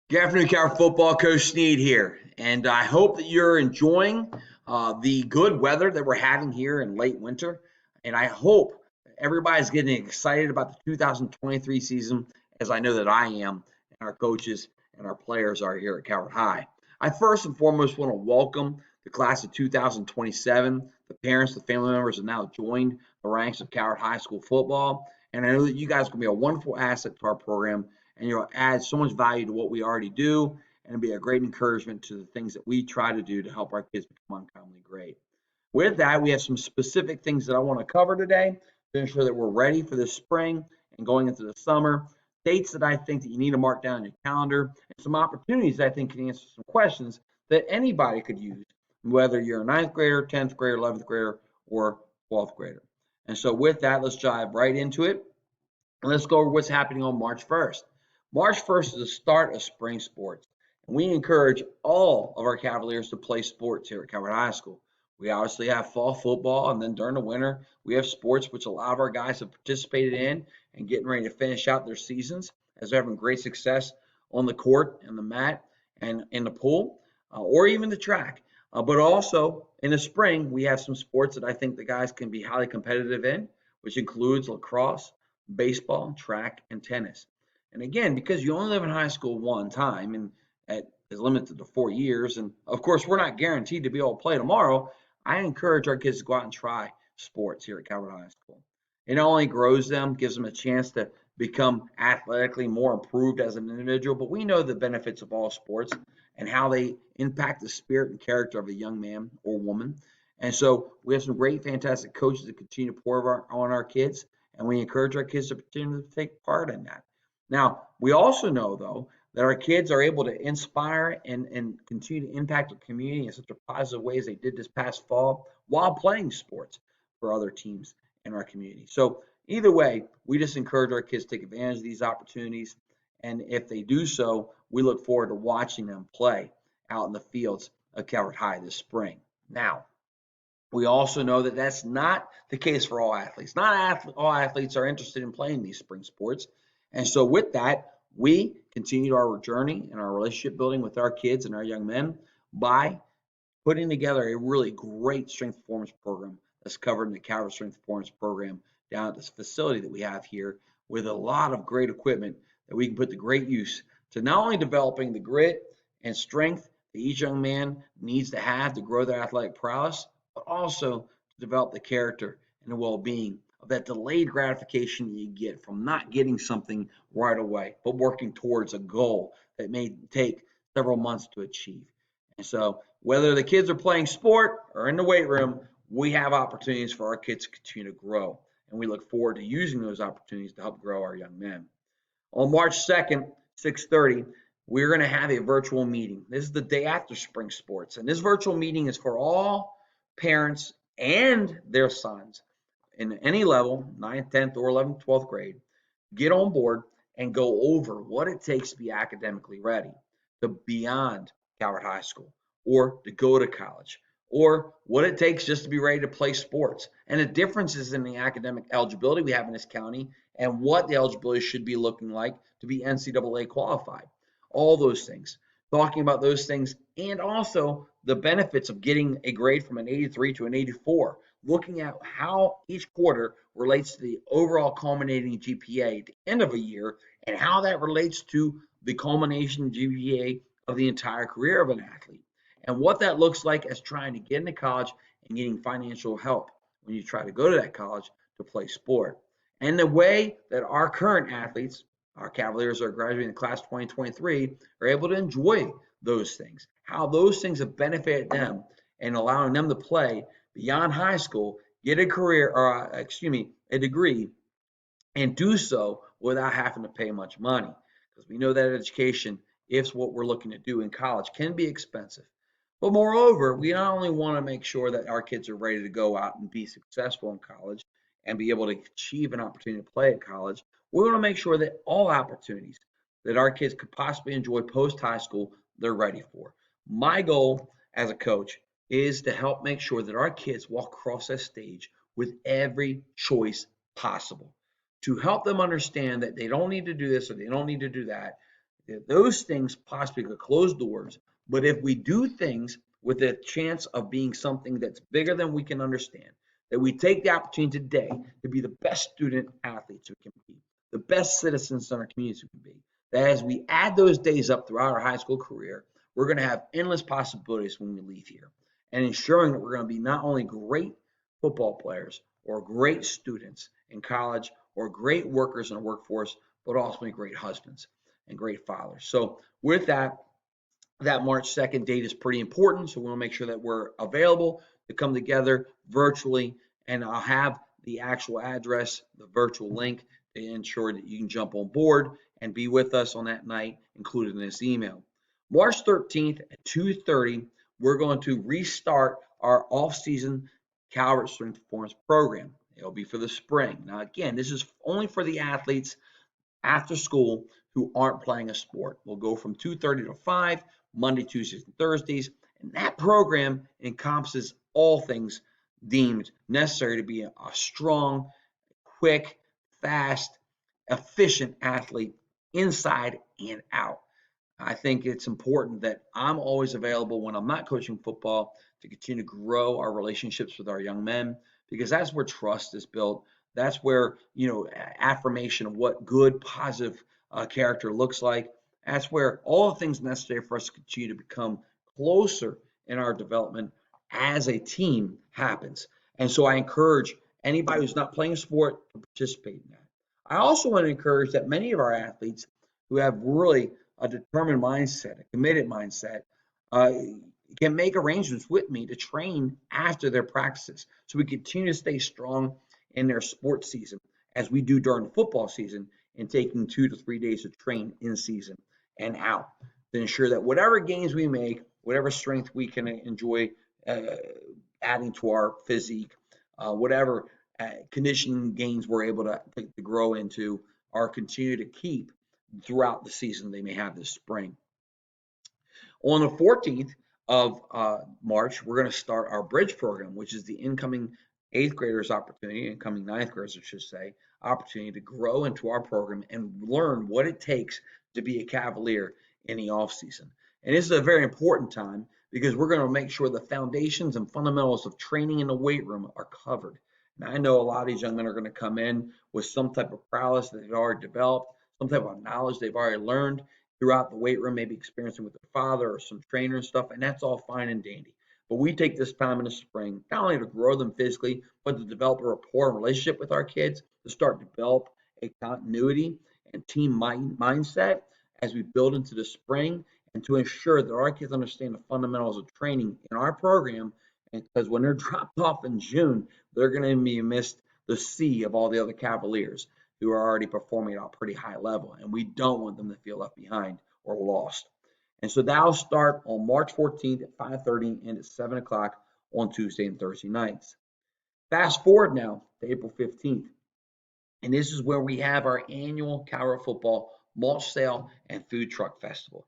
Good afternoon, Cal football. Coach Sneed here, and I hope that you're enjoying the good weather that we're having here in late winter. And I hope everybody's getting excited about the 2023 season, as I know that I am, and our coaches and our players are here at Calvert High. I first and foremost want to welcome the class of 2027. The parents, the family members have now joined the ranks of Calvert High School football, and I know that you guys are going to be a wonderful asset to our program and you'll add so much value to what we already do and be a great encouragement to the things that we try to do to help our kids become uncommonly great. With that, we have some specific things that I want to cover today to ensure that we're ready for this spring and going into the summer. Dates that I think that you need to mark down in your calendar, and some opportunities that I think can answer some questions that anybody could use, whether you're a ninth grader, 10th grader, 11th grader, or 12th grader. And so with that, let's dive right into it. And let's go over what's happening on March 1st. March 1st is the start of spring sports. And we encourage all of our Cavaliers to play sports here at Calvert High School. We obviously have fall football, and then during the winter, we have sports which a lot of our guys have participated in and getting ready to finish out their seasons as they're having great success on the court and the mat and in the pool or even the track. But also in the spring, we have some sports that I think the guys can be highly competitive in, which includes lacrosse, baseball, track, and tennis. And again, because you only live in high school one time and is limited to 4 years, and of course, we're not guaranteed to be able to play tomorrow, I encourage our kids to go out and try sports here at Calvert High School. It not only grows them, gives them a chance to become athletically more improved as an individual, but we know the benefits of all sports and how they impact the spirit and character of a young man or woman. And so we have some great, fantastic coaches that continue to pour on our kids, and we encourage our kids to continue to take part in that. Now, we also know, though, that our kids are able to inspire and continue to impact the community in such a positive way as they did this past fall while playing sports for other teams in our community. So either way, we just encourage our kids to take advantage of these opportunities. And if they do so, we look forward to watching them play out in the fields of Calvert High this spring. Now, we also know that that's not the case for all athletes. Not all athletes are interested in playing these spring sports. And so, with that, we continue our journey and our relationship building with our kids and our young men by putting together a really great strength performance program that's covered in the Calvert Strength Performance Program down at this facility that we have here with a lot of great equipment that we can put to great use to not only developing the grit and strength that each young man needs to have to grow their athletic prowess, but also to develop the character and the well-being of that delayed gratification you get from not getting something right away, but working towards a goal that may take several months to achieve. And so, whether the kids are playing sport or in the weight room, we have opportunities for our kids to continue to grow. And we look forward to using those opportunities to help grow our young men. On March 2nd, 6:30, we're going to have a virtual meeting. This is the day after spring sports. And this virtual meeting is for all parents and their sons in any level, 9th, 10th, or 11th, 12th grade, get on board and go over what it takes to be academically ready, to beyond Calvert High School, or to go to college, or what it takes just to be ready to play sports, and the differences in the academic eligibility we have in this county, and what the eligibility should be looking like to be NCAA qualified. All those things. Talking about those things, and also the benefits of getting a grade from an 83 to an 84, looking at how each quarter relates to the overall culminating GPA at the end of a year and how that relates to the culmination GPA of the entire career of an athlete and what that looks like as trying to get into college and getting financial help when you try to go to that college to play sport. And the way that our current athletes, our Cavaliers are graduating in class 2023, are able to enjoy those things, how those things have benefited them and allowing them to play beyond high school, get a career, or a degree, and do so without having to pay much money. Because we know that education, if what we're looking to do in college, can be expensive. But moreover, we not only want to make sure that our kids are ready to go out and be successful in college and be able to achieve an opportunity to play at college, we want to make sure that all opportunities that our kids could possibly enjoy post high school, they're ready for. My goal as a coach is to help make sure that our kids walk across that stage with every choice possible, to help them understand that they don't need to do this or they don't need to do that. those things possibly could close doors. But if we do things with a chance of being something that's bigger than we can understand, that we take the opportunity today to be the best student athletes we can be, the best citizens in our communities we can be, that as we add those days up throughout our high school career, we're going to have endless possibilities when we leave here, and ensuring that we're going to be not only great football players or great students in college or great workers in the workforce, but also great husbands and great fathers. So with that, that March 2nd date is pretty important. So we want to make sure that we're available to come together virtually. And I'll have the actual address, the virtual link to ensure that you can jump on board and be with us on that night, included in this email. March 13th at 2:30, we're going to restart our off-season Calvert Strength Performance Program. It'll be for the spring. Now, again, this is only for the athletes after school who aren't playing a sport. We'll go from 2:30 to 5, Monday, Tuesdays, and Thursdays. And that program encompasses all things deemed necessary to be a strong, quick, fast, efficient athlete inside and out. I think it's important that I'm always available when I'm not coaching football to continue to grow our relationships with our young men, because that's where trust is built. That's where, affirmation of what good, positive character looks like. That's where all the things necessary for us to continue to become closer in our development as a team happens. And so I encourage anybody who's not playing a sport to participate in that. I also want to encourage that many of our athletes who have really a determined mindset, a committed mindset, uh, can make arrangements with me to train after their practices. So we continue to stay strong in their sports season as we do during the football season, and taking 2 to 3 days to train in season and out to ensure that whatever gains we make, whatever strength we can enjoy adding to our physique, whatever conditioning gains we're able to grow into, are continue to keep throughout the season they may have this spring. On the 14th of March, we're going to start our bridge program, which is the incoming 8th graders opportunity, incoming 9th graders, I should say, opportunity to grow into our program and learn what it takes to be a Cavalier in the off season. And this is a very important time because we're going to make sure the foundations and fundamentals of training in the weight room are covered. Now, I know a lot of these young men are going to come in with some type of prowess that they've already developed, some type of knowledge they've already learned throughout the weight room, maybe experiencing with their father or some trainer and stuff, and that's all fine and dandy. But we take this time in the spring, not only to grow them physically, but to develop a rapport and relationship with our kids, to start to develop a continuity and team mindset as we build into the spring, and to ensure that our kids understand the fundamentals of training in our program. And because when they're dropped off in June, they're going to be amidst the sea of all the other Cavaliers who are already performing at a pretty high level, and we don't want them to feel left behind or lost. And so that'll start on March 14th at 5:30 and at 7 o'clock on Tuesday and Thursday nights. Fast forward now to April 15th, and this is where we have our annual Calvert Football Mulch Sale and Food Truck Festival.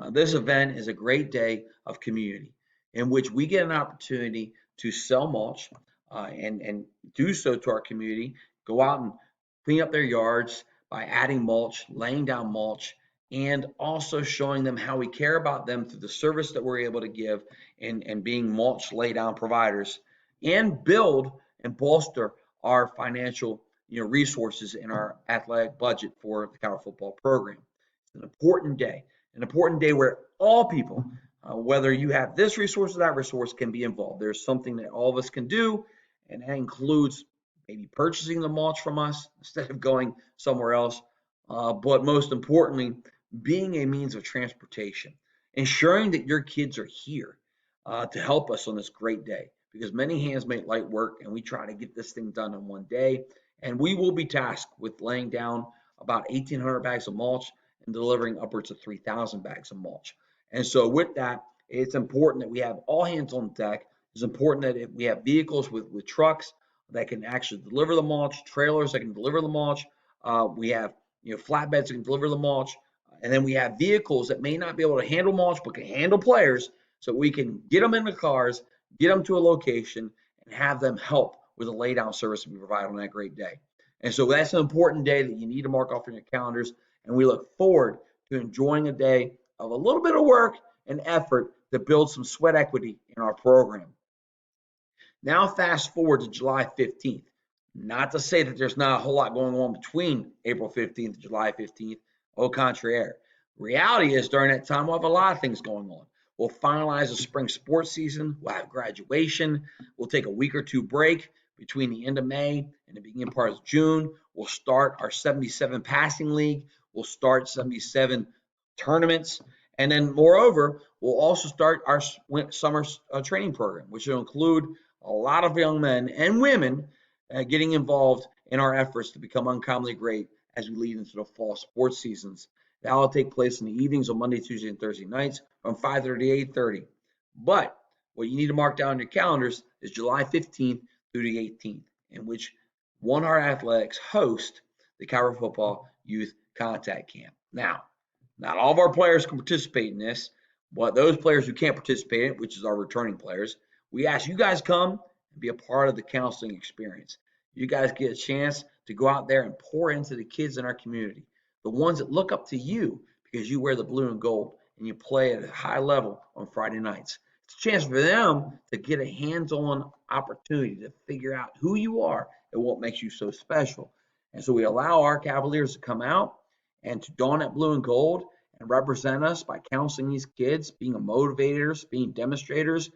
This event is a great day of community in which we get an opportunity to sell mulch and do so to our community, go out and clean up their yards by adding mulch, laying down mulch, and also showing them how we care about them through the service that we're able to give and being mulch lay down providers, and build and bolster our financial resources in our athletic budget for the Calvert football program. It's an important day where all people, whether you have this resource or that resource, can be involved. There's something that all of us can do, and that includes maybe purchasing the mulch from us instead of going somewhere else. But most importantly, being a means of transportation, ensuring that your kids are here to help us on this great day, because many hands make light work, and we try to get this thing done in one day. And we will be tasked with laying down about 1,800 bags of mulch and delivering upwards of 3,000 bags of mulch. And so with that, it's important that we have all hands on deck. It's important that we have vehicles with trucks that can actually deliver the mulch, trailers that can deliver the mulch. We have flatbeds that can deliver the mulch, and then we have vehicles that may not be able to handle mulch but can handle players, so we can get them in the cars, get them to a location, and have them help with the lay down service we provide on that great day. And so that's an important day that you need to mark off in your calendars, and we look forward to enjoying a day of a little bit of work and effort to build some sweat equity in our program. Now, fast forward to July 15th. Not to say that there's not a whole lot going on between April 15th and July 15th. Au contraire. Reality is during that time, we'll have a lot of things going on. We'll finalize the spring sports season. We'll have graduation. We'll take a week or two break between the end of May and the beginning part of June. We'll start our 77 passing league. We'll start 77 tournaments. And then, moreover, we'll also start our summer training program, which will include a lot of young men and women getting involved in our efforts to become uncommonly great as we lead into the fall sports seasons. That will take place in the evenings on Monday, Tuesday, and Thursday nights from 5:30 to 8:30. But what you need to mark down on your calendars is July 15th through the 18th, in which One Heart Athletics hosts the Calvary Football Youth Contact Camp. Now, not all of our players can participate in this, but those players who can't participate in it, which is our returning players, we ask you guys come and be a part of the counseling experience. You guys get a chance to go out there and pour into the kids in our community, the ones that look up to you because you wear the blue and gold and you play at a high level on Friday nights. It's a chance for them to get a hands-on opportunity to figure out who you are and what makes you so special. And so we allow our Cavaliers to come out and to don that blue and gold and represent us by counseling these kids, being motivators, being demonstrators,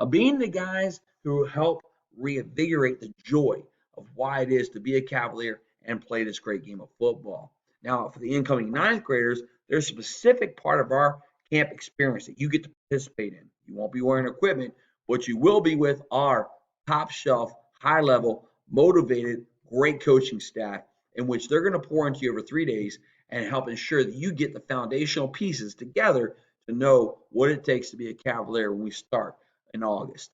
being the guys who help reinvigorate the joy of why it is to be a Cavalier and play this great game of football. Now, for the incoming ninth graders, there's a specific part of our camp experience that you get to participate in. You won't be wearing equipment, but you will be with our top shelf, high level, motivated, great coaching staff in which they're going to pour into you over 3 days and help ensure that you get the foundational pieces together to know what it takes to be a Cavalier when we start in August.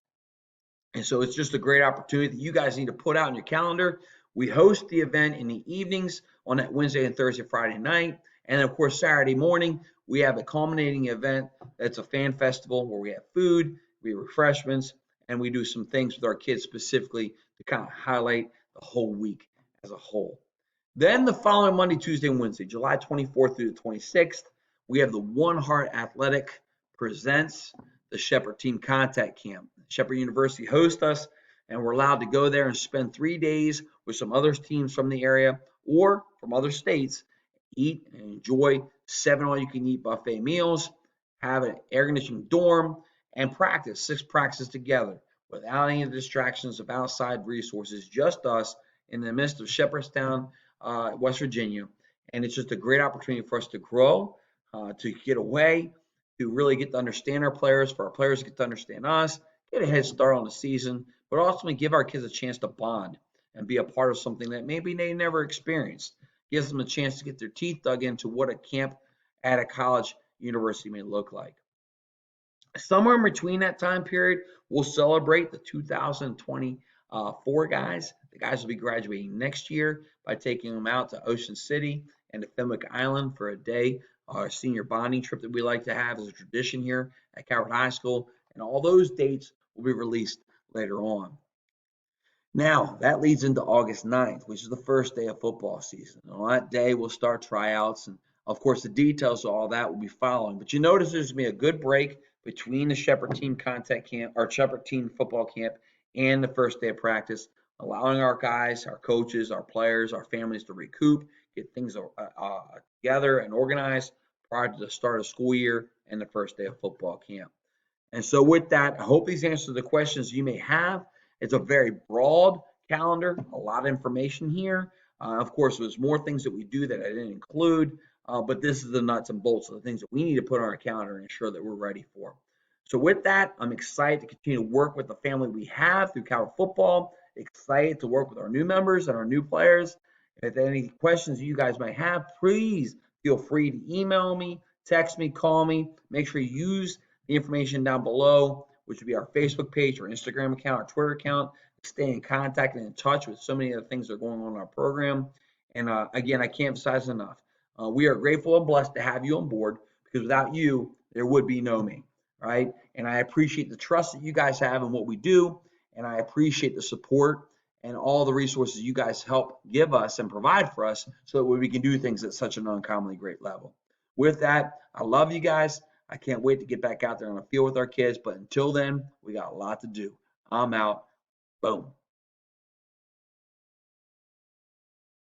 And so it's just a great opportunity that you guys need to put out on your calendar. We host the event in the evenings on that Wednesday and Thursday, Friday night. And of course, Saturday morning, we have a culminating event that's a fan festival where we have food, we have refreshments, and we do some things with our kids specifically to kind of highlight the whole week as a whole. Then the following Monday, Tuesday, and Wednesday, July 24th through the 26th, we have the One Heart Athletic presents the Shepherd Team Contact Camp. Shepherd University hosts us, and we're allowed to go there and spend 3 days with some other teams from the area or from other states, eat and enjoy 7 all-you-can-eat buffet meals, have an air-conditioned dorm, and practice 6 practices together without any of the distractions of outside resources, just us in the midst of Shepherdstown, West Virginia. And it's just a great opportunity for us to grow, to get away, to really get to understand our players, for our players to get to understand us, get a head start on the season, but ultimately give our kids a chance to bond and be a part of something that maybe they never experienced. Gives them a chance to get their teeth dug into what a camp at a college university may look like. Somewhere in between that time period, we'll celebrate the 2024 guys. The guys will be graduating next year by taking them out to Ocean City and to Fenwick Island for a day. Our senior bonding trip that we like to have as a tradition here at Calvert High School. And all those dates will be released later on. Now, that leads into August 9th, which is the first day of football season. And on that day, we'll start tryouts. And, of course, the details of all that will be following. But you notice there's going to be a good break between the Shepherd Team Contact Camp, or Shepherd Team Football Camp, and the first day of practice, allowing our guys, our coaches, our players, our families to recoup, get things together and organized prior to the start of school year and the first day of football camp. And so with that, I hope these answer the questions you may have. It's a very broad calendar, a lot of information here. Of course, there's more things that we do that I didn't include, but this is the nuts and bolts of the things that we need to put on our calendar and ensure that we're ready for. So with that, I'm excited to continue to work with the family we have through Calvert Football, excited to work with our new members and our new players. If there are any questions you guys might have, please feel free to email me, text me, call me. Make sure you use the information down below, which would be our Facebook page, our Instagram account, our Twitter account, to stay in contact and in touch with so many of the things that are going on in our program. And again, I can't emphasize enough. We are grateful and blessed to have you on board, because without you, there would be no me, right? And I appreciate the trust that you guys have in what we do, and I appreciate the support and all the resources you guys help give us and provide for us so that we can do things at such an uncommonly great level. With that, I love you guys. I can't wait to get back out there on the field with our kids. But until then, we got a lot to do. I'm out. Boom.